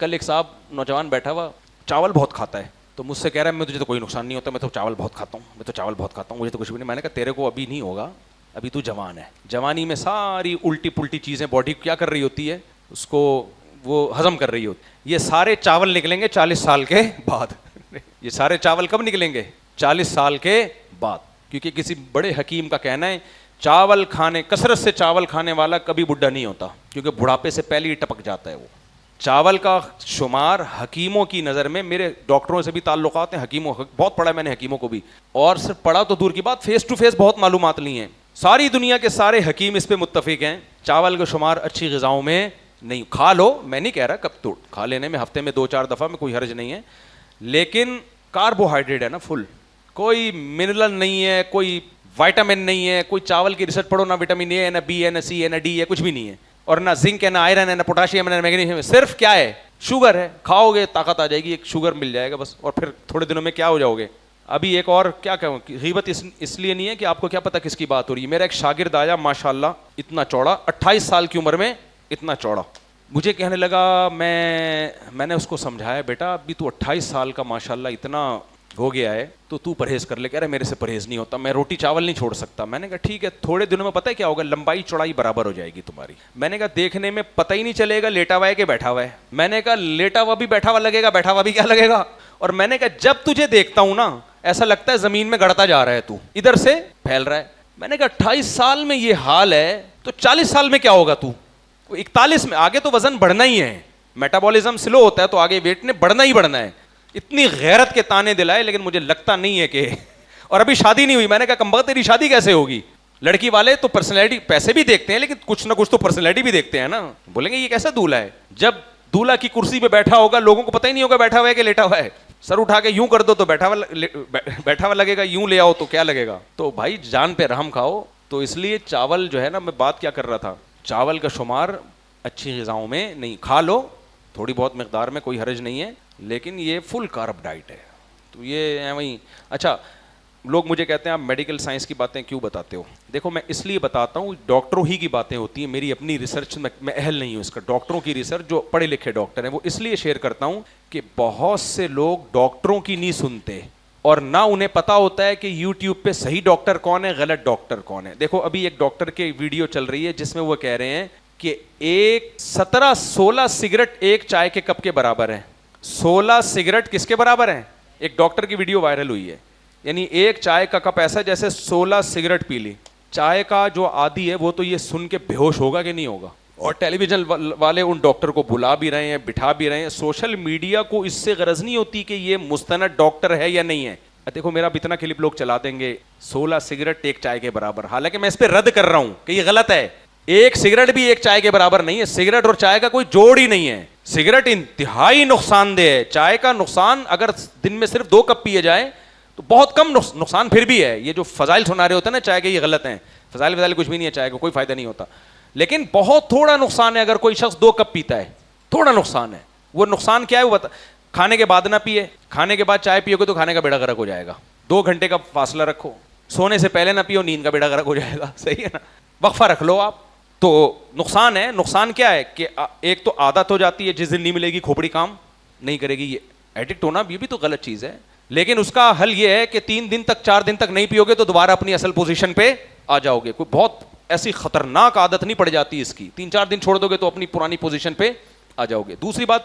کل ایک صاحب نوجوان بیٹھا ہوا چاول بہت کھاتا ہے, تو مجھ سے کہہ رہا ہے میں تجھے تو کوئی نقصان نہیں ہوتا, میں تو چاول بہت کھاتا ہوں, میں تو چاول بہت کھاتا ہوں, مجھے تو کچھ بھی نہیں. میں نے کہا تیرے کو ابھی نہیں ہوگا, ابھی تو جوان ہے, جوانی میں ساری الٹی پلٹی چیزیں باڈی کیا کر رہی ہوتی ہے, اس کو وہ ہضم کر رہی ہوتی. یہ سارے چاول نکلیں گے 40 سال کے بعد. یہ سارے چاول کب نکلیں گے؟ 40 سال کے بعد. کیونکہ کسی بڑے حکیم کا کہنا ہے چاول کھانے, کثرت سے چاول کھانے والا کبھی بڈھا نہیں ہوتا, کیونکہ بڑھاپے سے پہلے ہی ٹپک جاتا ہے. وہ چاول کا شمار حکیموں کی نظر میں, میرے ڈاکٹروں سے بھی تعلقات ہیں, حکیموں بہت پڑھا میں نے حکیموں کو بھی, اور صرف پڑھا تو دور کی بات, فیس ٹو فیس بہت معلومات لی ہیں. ساری دنیا کے سارے حکیم اس پہ متفق ہیں چاول کا شمار اچھی غذاؤں میں نہیں. کھا لو, میں نہیں کہہ رہا کب تو کھا لینے میں, ہفتے میں 2-4 دفعہ میں کوئی حرج نہیں ہے, لیکن کاربوہائیڈریٹ ہے نا فل, کوئی منرل نہیں ہے, کوئی وائٹامن نہیں ہے, کوئی چاول کی ریسرچ پڑھو, نہ وٹامن اے ہے, نہ بی ہے, نہ سی ہے, نہ ڈی ہے, کچھ بھی نہیں ہے, اور نہ زنک ہے, نہ آئرن ہے, نہ پوٹاشیم ہے, نہ میگنیشیم ہے. صرف کیا ہے؟ شوگر ہے. کھاؤ گے طاقت آ جائے گی, ایک شوگر مل جائے گا بس, اور پھر تھوڑے دنوں میں کیا ہو جاؤ گے. ابھی ایک اور کیا کہوں, غیبت اس لیے نہیں ہے کہ آپ کو کیا پتا کس کی بات ہو رہی ہے. میرا ایک شاگرد آیا ماشاءاللہ اتنا چوڑا, 28 سال کی عمر میں اتنا چوڑا, مجھے کہنے لگا, میں نے اس کو سمجھایا بیٹا ابھی تو 28 سال کا ماشاءاللہ اتنا ہو گیا ہے تو پرہیز کر لے. کہہ رہا میرے سے پرہیز نہیں ہوتا, میں روٹی چاول نہیں چھوڑ سکتا. میں نے کہا ٹھیک ہے, تھوڑے دنوں میں پتہ ہے کیا ہوگا, لمبائی چوڑائی برابر ہو جائے گی تمہاری. میں نے کہا دیکھنے میں پتہ ہی نہیں چلے گا لیٹا ہوا ہے کہ بیٹھا ہوا ہے. میں نے کہا لیٹا ہوا بھی بیٹھا ہوا لگے گا, بیٹھا ہوا بھی کیا لگے گا. اور میں نے کہا جب تجھے دیکھتا ہوں نا ایسا لگتا ہے زمین میں گڑتا جا رہا ہے, تو ادھر سے پھیل رہا ہے. میں نے کہا 28 سال میں یہ حال ہے تو 40 سال میں کیا ہوگا, تو 41 میں آگے تو وزن بڑھنا ہی ہے, میٹابولزم سلو ہوتا ہے تو آگے ویٹ نے بڑھنا ہی بڑھنا ہے. اتنی غیرت کے تانے دلائے, لیکن مجھے لگتا نہیں ہے کہ, اور ابھی شادی نہیں ہوئی. میں نے کہا کم بخت تیری شادی کیسے ہوگی, لڑکی والے تو پرسنالٹی پیسے بھی دیکھتے ہیں لیکن کچھ نہ کچھ تو پرسنالٹی بھی دیکھتے ہیں نا. بولیں گے یہ کیسا دولہا ہے, جب دولہا کی کرسی پہ بیٹھا ہوگا لوگوں کو پتہ ہی نہیں ہوگا بیٹھا ہوا ہے کہ لیٹا ہوا ہے. سر اٹھا کے یوں کر دو تو بیٹھا ہوا لگے گا, یوں لے آؤ تو کیا لگے گا. تو بھائی جان پہ رحم کھاؤ. تو اس لیے چاول جو ہے نا, میں بات کیا کر رہا تھا, چاول کا شمار اچھی غذاؤں میں نہیں. کھا لو تھوڑی بہت مقدار میں, کوئی حرج نہیں ہے, لیکن یہ فل کارب ڈائٹ ہے. تو یہ وہیں اچھا لوگ مجھے کہتے ہیں آپ میڈیکل سائنس کی باتیں کیوں بتاتے ہو. دیکھو میں اس لیے بتاتا ہوں, ڈاکٹروں ہی کی باتیں ہوتی ہیں, میری اپنی ریسرچ میں اہل نہیں ہوں اس کا. ڈاکٹروں کی ریسرچ جو پڑھے لکھے ڈاکٹر ہیں وہ اس لیے شیئر کرتا ہوں کہ بہت سے لوگ ڈاکٹروں کی نہیں سنتے, اور نہ انہیں پتا ہوتا ہے کہ یوٹیوب پہ صحیح ڈاکٹر کون ہے, غلط ڈاکٹر کون ہے. دیکھو ابھی ایک ڈاکٹر کی ویڈیو چل رہی ہے جس میں وہ کہہ رہے ہیں کہ 17-16 سگریٹ ایک چائے کے کپ کے برابر ہے. 16 سگریٹ کس کے برابر ہیں؟ ایک ڈاکٹر کی ویڈیو وائرل ہوئی ہے, یعنی ایک چائے کا کپ ایسا جیسے 16 سگریٹ پی لی. چائے کا جو عادی ہے وہ تو یہ سن کے بے ہوش ہوگا کہ نہیں ہوگا. اور ٹیلی ویژن والے ان ڈاکٹر کو بلا بھی رہے ہیں, بٹھا بھی رہے ہیں. سوشل میڈیا کو اس سے غرض نہیں ہوتی کہ یہ مستند ڈاکٹر ہے یا نہیں ہے. دیکھو میرا اتنا کلپ لوگ چلا دیں گے 16 سگریٹ ایک چائے کے برابر, حالانکہ میں اس پہ رد کر رہا ہوں کہ یہ غلط ہے. ایک سگریٹ بھی ایک چائے کے برابر نہیں ہے. سگریٹ اور چائے کا کوئی جوڑ ہی نہیں ہے. سگریٹ انتہائی نقصان دہ ہے. چائے کا نقصان اگر دن میں صرف 2 کپ پیے جائیں تو بہت کم نقصان پھر بھی ہے. یہ جو فضائل سنا رہے ہوتے ہیں نا چائے کے, یہ غلط ہیں. فضائل کچھ بھی نہیں ہے, چائے کا کوئی فائدہ نہیں ہوتا, لیکن بہت تھوڑا نقصان ہے اگر کوئی شخص 2 کپ پیتا ہے. تھوڑا نقصان ہے. وہ نقصان کیا ہے وہ بتا. کھانے کے بعد نہ پیے, کھانے کے بعد چائے پیو گے تو کھانے کا بیڑا غرق ہو جائے گا. 2 گھنٹے کا فاصلہ رکھو. سونے سے پہلے نہ پیو, نیند کا بیڑا غرق ہو جائے گا. صحیح ہے نا, وقفہ رکھ لو آپ. تو نقصان ہے. نقصان کیا ہے کہ ایک تو عادت ہو جاتی ہے, جس دن نہیں ملے گی کھوپڑی کام نہیں کرے گی. یہ ایڈکٹ ہونا یہ بھی تو غلط چیز ہے, لیکن اس کا حل یہ ہے کہ 3 دن تک 4 دن تک نہیں پیو گے تو دوبارہ اپنی اصل پوزیشن پہ آ جاؤ گے. کوئی بہت ایسی خطرناک عادت نہیں پڑ جاتی اس کی. 3-4 دن چھوڑ دو گے تو اپنی پرانی پوزیشن پہ آ جاؤ گے. دوسری بات,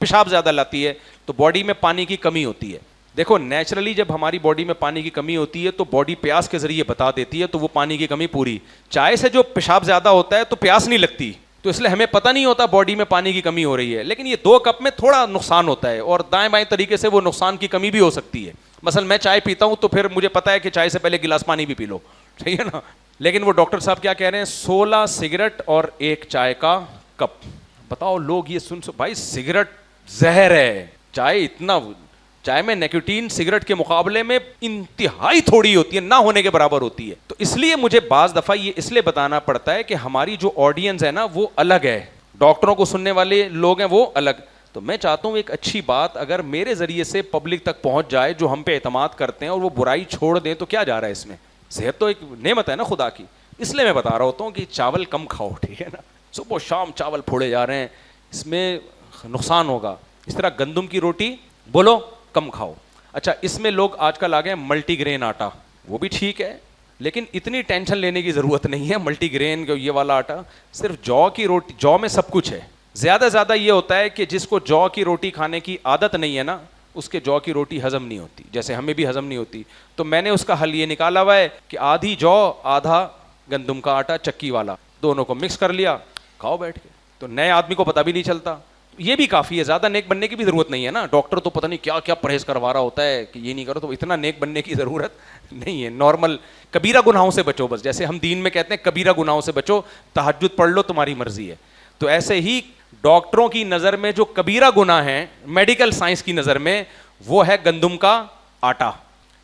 پیشاب زیادہ لاتی ہے تو باڈی میں پانی کی کمی ہوتی ہے. دیکھو نیچرلی جب ہماری باڈی میں پانی کی کمی ہوتی ہے تو باڈی پیاس کے ذریعے بتا دیتی ہے, تو وہ پانی کی کمی پوری. چائے سے جو پیشاب زیادہ ہوتا ہے تو پیاس نہیں لگتی, تو اس لیے ہمیں پتہ نہیں ہوتا باڈی میں پانی کی کمی ہو رہی ہے. لیکن یہ 2 کپ میں تھوڑا نقصان ہوتا ہے, اور دائیں بائیں طریقے سے وہ نقصان کی کمی بھی ہو سکتی ہے. مثلا میں چائے پیتا ہوں تو پھر مجھے پتا ہے کہ چائے سے پہلے گلاس پانی بھی پی لو, ٹھیک ہے نا. لیکن وہ ڈاکٹر صاحب کیا کہہ رہے ہیں, 16 سگریٹ اور ایک چائے کا کپ. بتاؤ لوگ یہ سن بھائی سگریٹ زہر ہے, چائے میں نیکوٹین سگریٹ کے مقابلے میں انتہائی تھوڑی ہوتی ہے, نہ ہونے کے برابر ہوتی ہے. تو اس لیے مجھے بعض دفعہ یہ اس لیے بتانا پڑتا ہے کہ ہماری جو آڈینس ہے نا وہ الگ ہے, ڈاکٹروں کو سننے والے لوگ ہیں وہ الگ. تو میں چاہتا ہوں ایک اچھی بات اگر میرے ذریعے سے پبلک تک پہنچ جائے جو ہم پہ اعتماد کرتے ہیں, اور وہ برائی چھوڑ دیں, تو کیا جا رہا ہے اس میں. صحت تو ایک نعمت ہے نا خدا کی. اس لیے میں بتا رہا ہوتا ہوں کہ چاول کم کھاؤ, ٹھیک ہے نا. صبح و شام چاول پھوڑے جا رہے ہیں, اس میں نقصان ہوگا. اس طرح گندم کی روٹی بولو کم کھاؤ. اچھا اس میں لوگ آج کل آ گئے ملٹی گرین آٹا, وہ بھی ٹھیک ہے لیکن اتنی ٹینشن لینے کی ضرورت نہیں ہے. ملٹی گرین یہ والا آٹا, صرف جو کی روٹی, جو میں سب کچھ ہے. زیادہ زیادہ یہ ہوتا ہے کہ جس کو جو کی روٹی کھانے کی عادت نہیں ہے نا, اس کے جو کی روٹی ہضم نہیں ہوتی, جیسے ہمیں بھی ہضم نہیں ہوتی. تو میں نے اس کا حل یہ نکالا ہوا ہے کہ آدھی جو آدھا گندم کا آٹا چکی والا, دونوں کو مکس کر لیا, کھاؤ بیٹھ کے. تو نئے آدمی کو پتہ بھی نہیں چلتا, یہ بھی کافی ہے. زیادہ نیک بننے کی بھی ضرورت نہیں ہے نا. ڈاکٹر تو پتہ نہیں کیا کیا پرہیز کروا رہا ہوتا ہے کہ یہ نہیں کرو, تو اتنا نیک بننے کی ضرورت نہیں ہے. نارمل کبیرہ گناہوں سے بچو بس. جیسے ہم دین میں کہتے ہیں کبیرہ گناہوں سے بچو, تہجد پڑھ لو تمہاری مرضی ہے. تو ایسے ہی ڈاکٹروں کی نظر میں جو کبیرہ گناہ ہیں, میڈیکل سائنس کی نظر میں, وہ ہے گندم کا آٹا.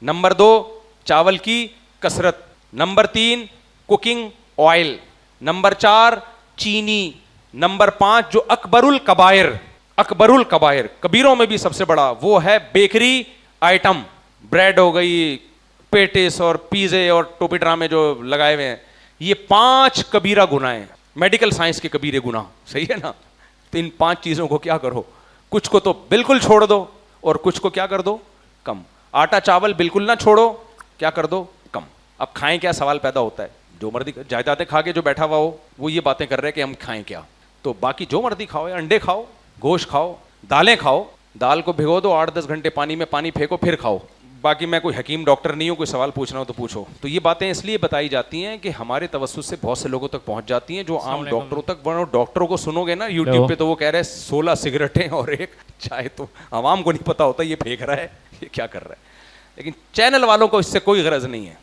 نمبر 2 چاول کی کثرت. Number 3 cooking oil. نمبر 4 چینی. نمبر 5 جو اکبر الکبائر کبیروں میں بھی سب سے بڑا, وہ ہے بیکری آئٹم. بریڈ ہو گئی, پیٹس اور پیزے اور ٹوپی ڈرامے جو لگائے ہوئے ہیں, یہ 5 کبیرہ گناہ ہیں, میڈیکل سائنس کے کبیرے گناہ. صحیح ہے نا. تو ان 5 چیزوں کو کیا کرو, کچھ کو تو بالکل چھوڑ دو اور کچھ کو کیا کر دو, کم. آٹا چاول بالکل نہ چھوڑو, کیا کر دو, کم. اب کھائیں کیا سوال پیدا ہوتا ہے. جو مرضی جائیدادیں کھا کے جو بیٹھا ہوا ہو وہ یہ باتیں کر رہے ہیں کہ ہم کھائیں کیا. تو باقی جو مرضی کھاؤ, انڈے کھاؤ, گوشت کھاؤ, دالیں کھاؤ. دال کو بھگو دو 8-10 گھنٹے پانی میں, پانی پھینکو پھر کھاؤ. باقی میں کوئی حکیم ڈاکٹر نہیں ہوں, کوئی سوال پوچھنا ہو تو پوچھو. تو یہ باتیں اس لیے بتائی جاتی ہیں کہ ہمارے توسط سے بہت سے لوگوں تک پہنچ جاتی ہیں جو عام ڈاکٹروں تک. ڈاکٹروں کو سنو گے نا یوٹیوب پہ تو وہ کہہ رہے ہیں 16 سگریٹیں اور 1 چائے. تو عوام کو نہیں پتا ہوتا یہ پھینک رہا ہے, یہ کیا کر رہا ہے. لیکن چینل والوں کو اس سے کوئی غرض نہیں ہے.